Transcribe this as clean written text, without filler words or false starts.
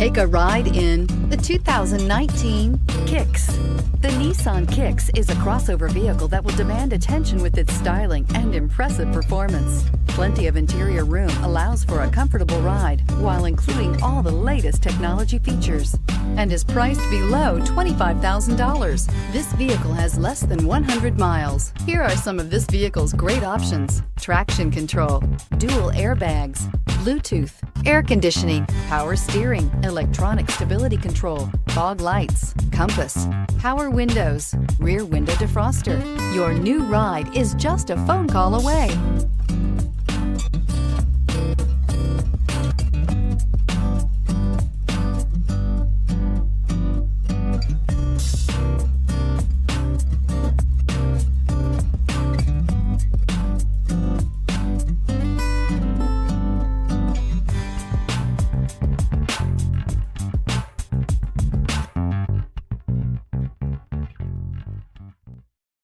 Take a ride in the 2019 Kicks. The Nissan Kicks is a crossover vehicle that will demand attention with its styling and impressive performance. Plenty of interior room allows for a comfortable ride while including all the latest technology features and is priced below $25,000. This vehicle has less than 100 miles. Here are some of this vehicle's great options: traction control, dual airbags, Bluetooth, air conditioning, power steering, electronic stability control, fog lights, compass, power windows, rear window defroster. Your new ride is just a phone call away.